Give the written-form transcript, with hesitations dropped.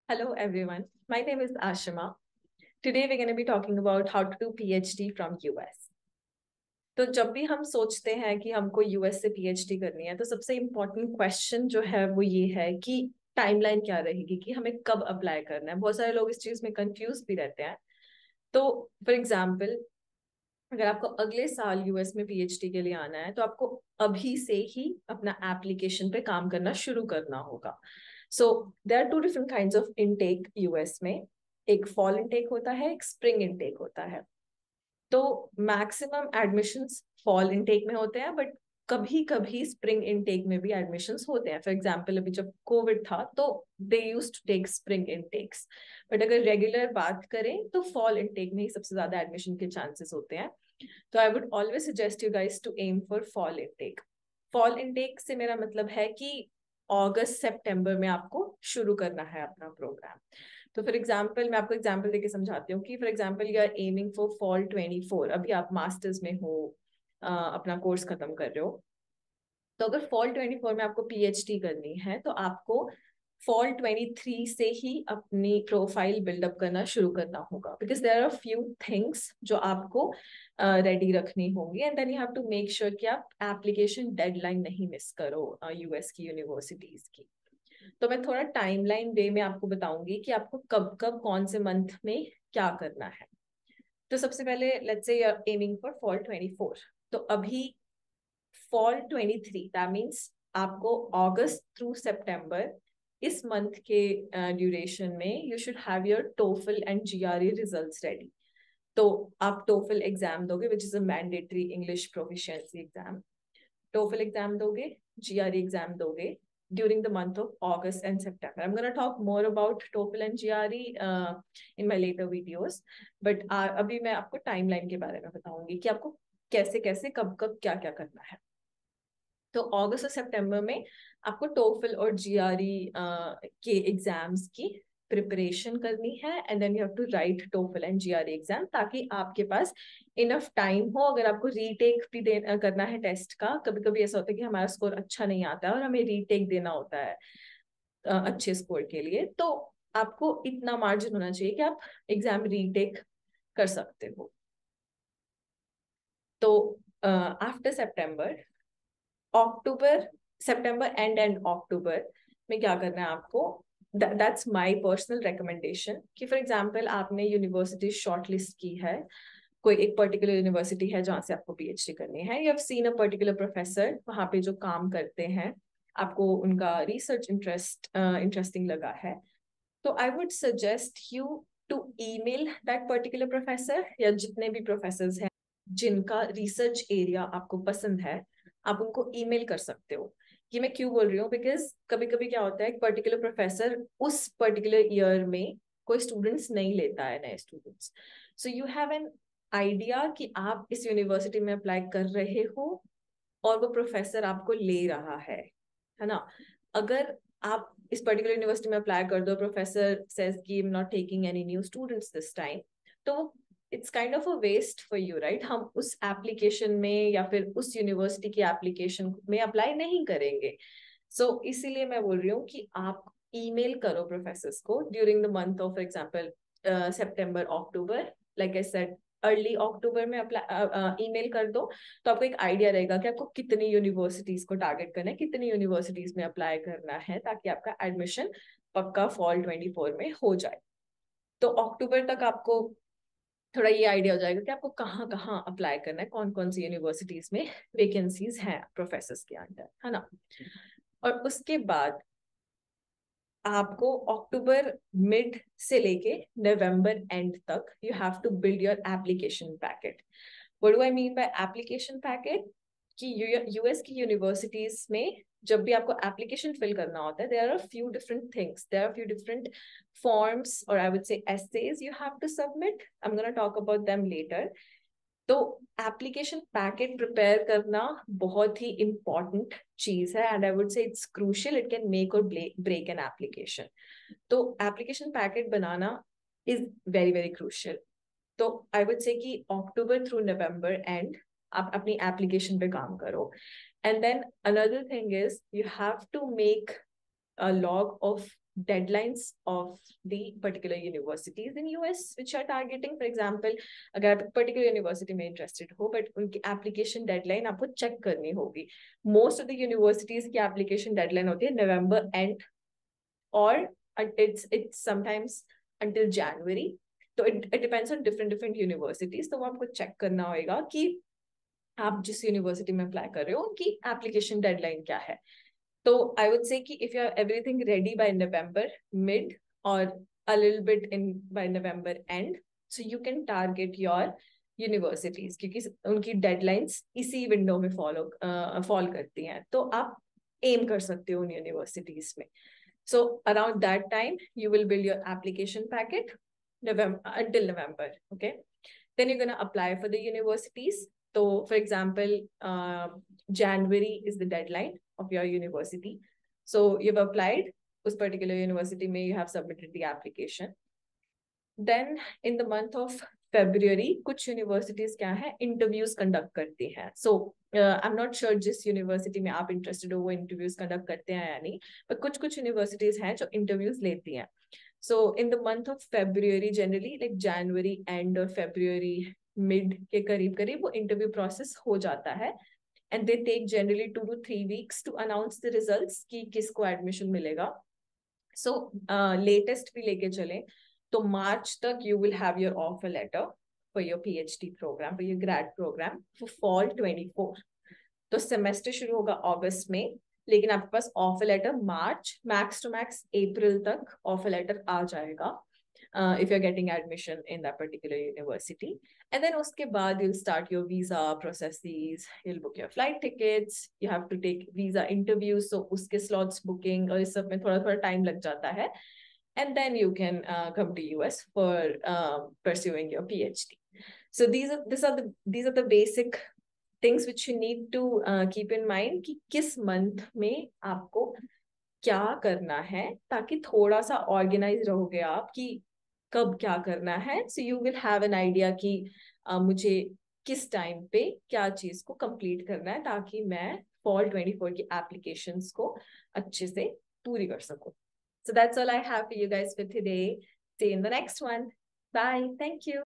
Hello everyone, my name is Ashima. Today we're going to be talking about how to do PhD from US. तो जब भी हम सोचते हैं कि हमको यूएस से पीएचडी करनी है तो सबसे इम्पोर्टेंट क्वेश्चन जो है वो ये है कि टाइमलाइन क्या रहेगी, कि हमें कब अप्लाई करना है। बहुत सारे लोग इस चीज में कंफ्यूज भी रहते हैं। तो फॉर एग्जाम्पल, अगर आपको अगले साल यूएस में पीएचडी के लिए आना है तो आपको अभी से ही अपना एप्लीकेशन पे काम करना शुरू करना होगा। So there are two different kinds of intake US में। एक फॉल इनटेक होता है, एक स्प्रिंग इनटेक होता है। तो मैक्सिमम एडमिशंस फॉल इनटेक में होते हैं, बट कभी कभी स्प्रिंग इनटेक में भी एडमिशंस होते हैं। फॉर एग्जांपल, अभी जब कोविड था तो they used to take spring intakes, but अगर रेगुलर बात करें तो फॉल इनटेक में ही सबसे ज्यादा एडमिशन के चांसेस होते हैं। तो I would always suggest you guys to aim for fall intake. Fall intake से मेरा मतलब है कि अगस्त सितंबर में आपको शुरू करना है अपना प्रोग्राम। तो फॉर एग्जाम्पल, मैं आपको एग्जाम्पल देके समझाती हूँ कि for example you are aiming for fall 24, अभी आप मास्टर्स में हो, अपना कोर्स खत्म कर रहे हो। तो अगर फॉल 24 में आपको पीएचडी करनी है तो आपको फॉल 23 से ही अपनी प्रोफाइल बिल्डअप करना शुरू करना होगा, because there are few things जो आपको रेडी रखनी होंगी, and then you have to make sure कि आप एप्लीकेशन डेडलाइन नहीं मिस करो यूएस की यूनिवर्सिटीज की। तो मैं थोड़ा टाइमलाइन वे में आपको बताऊंगी कि आपको कब कब कौन से मंथ में क्या करना है। तो सबसे पहले let's say you are aiming for fall 24। तो अभी फॉल 23, दैट मीन्स आपको अगस्त थ्रू सितंबर, इस मंथ के ड्यूरेशन में you should have your TOEFL and GRE results ready. तो आप टोफल एग्जाम दोगे, which is a mandatory English proficiency exam. TOEFL exam दोगे, जीआरई एग्जाम दोगे during the month of August and September. I'm going to talk more about TOEFL and GRE in my later videos, but अभी मैं आपको timeline के बारे में बताऊंगी कि आपको कैसे कैसे कब कब क्या क्या करना है। तो अगस्त और सितंबर में आपको टोफल और जीआरई के एग्जाम्स की प्रिपरेशन करनी है, and then you have to write TOEFL and GRE exam, ताकि आपके पास इनफ टाइम हो। अगर आपको रीटेक भी करना है टेस्ट का, कभी कभी ऐसा होता है कि हमारा स्कोर अच्छा नहीं आता है और हमें रीटेक देना होता है अच्छे स्कोर के लिए, तो आपको इतना मार्जिन होना चाहिए कि आप एग्जाम रीटेक कर सकते हो। तो after September, October, September and October में क्या करना है आपको, दैट्स माय पर्सनल रिकमेंडेशन। कि फॉर एग्जांपल आपने यूनिवर्सिटी शॉर्टलिस्ट की है, कोई एक पर्टिकुलर यूनिवर्सिटी है जहाँ से आपको पीएचडी करनी है, you have seen a particular professor वहाँ पे जो काम करते हैं, आपको उनका रिसर्च इंटरेस्टिंग लगा है, तो I would suggest you to email that particular professor, या जितने भी प्रोफेसर हैं जिनका रिसर्च एरिया आपको पसंद है, आप उनको ईमेल कर सकते हो। ये मैं क्यों बोल रही हूँ, बिकॉज कभी कभी क्या होता है, एक पर्टिकुलर प्रोफेसर उस पर्टिकुलर ईयर में कोई स्टूडेंट्स नहीं लेता है, नए students. So you have an idea कि आप इस यूनिवर्सिटी में अप्लाई कर रहे हो और वो प्रोफेसर आपको ले रहा है ना। अगर आप इस पर्टिकुलर यूनिवर्सिटी में अप्लाई कर दो, प्रोफेसर सेज कि I am not taking any new students this time, तो it's kind of a waste for you, right. हम उस एप्लीकेशन में या फिर उस यूनिवर्सिटी की एप्लीकेशन में अप्लाई नहीं करेंगे। सो इसीलिए मैं बोल रही हूँ कि आप ईमेल करो प्रोफेसर्स को during the month of, for example September October, like I said early October में अप्लाई ईमेल कर दो, तो आपको एक आइडिया रहेगा कि आपको कितनी यूनिवर्सिटीज को टारगेट करना है, कितनी यूनिवर्सिटीज में अप्लाई करना है, ताकि आपका एडमिशन पक्का फॉल 24 में हो जाए। तो अक्टूबर तक आपको थोड़ा ये आइडिया हो जाएगा कि आपको कहाँ कहाँ अप्लाई करना है, कौन कौन सी यूनिवर्सिटीज में वैकेंसीज हैं प्रोफेसर्स के अंडर, है ना। और उसके बाद आपको अक्टूबर मिड से लेके नवंबर एंड तक you have to build your application packet. What do I mean by application packet, कि यूएस की यूनिवर्सिटीज में जब भी आपको एप्लीकेशन फिल करना होता है, there are few different things, there are few different forms, और I would say essays you have to submit. I am gonna talk about them later. तो एप्लीकेशन पैकेट प्रिपेयर करना बहुत ही इंपॉर्टेंट चीज है, एंड आई वुड से it's crucial, it can make और break an application. तो application packet banana is very very crucial. तो आई वुड से कि अक्टूबर थ्रू नवंबर एंड आप अपनी एप्लीकेशन पे काम करो। And then another thing is you have to make a log of deadlines of the particular universities in US which are targeting. For example, अगर आप particular university में interested हो but उनकी application deadline आपको check करनी होगी. Most of the universities की application deadline होती है November end or it's sometimes until January. तो it depends on different universities. तो वो आपको check करना होगा कि आप जिस यूनिवर्सिटी में अप्लाई कर रहे हो उनकी एप्लीकेशन डेडलाइन क्या है. तो आई वुड से कि if you are everything ready by November mid और a little bit in by November end, so you can target your universities क्योंकि उनकी डेडलाइंस इसी विंडो में फॉल करती हैं. तो आप एम कर सकते हो उन यूनिवर्सिटीज में. So around that time, you will build your application packet until November. Okay. Then you're going to apply for the universities. So for example, January is the deadline of your university. So you've applied उस particular university में you have submitted the application. Then in the month of February, कुछ universities क्या है interviews conduct करती हैं. So I'm not sure जिस university में आप interested हो वो interviews conduct करते हैं या नहीं, but कुछ universities हैं जो interviews लेती हैं. So in the month of February, generally like January end or February mid के करीब वो interview process हो जाता है. And they take generally 2 to 3 weeks to announce the results कि किसको admission मिलेगा. So latest भी लेके चलें तो मार्च तक you will have your offer letter for your PhD program, for your grad program for fall 24. तो सेमेस्टर शुरू होगा अगस्त में, लेकिन आपके पास offer letter March max to max April तक ऑफर लेटर आ जाएगा if you're getting admission in that particular university. And then उसके बाद you'll start your visa processes, you'll book your flight tickets, you have to take visa interviews, so उसके slots booking और इस सब में थोड़ा time लग जाता है. And then you can come to US for pursuing your PhD. So these are the basic things which you need to keep in mind कि किस month में आपको क्या करना है, ताकि थोड़ा सा ऑर्गेनाइज रहोगे आप कि कब क्या करना है. So you will have an idea कि मुझे किस टाइम पे क्या चीज को कंप्लीट करना है ताकि मैं fall 24 की एप्लीकेशंस को अच्छे से पूरी कर सकूं. So that's all I have for you guys for today. See you in the next one. Bye. Thank you.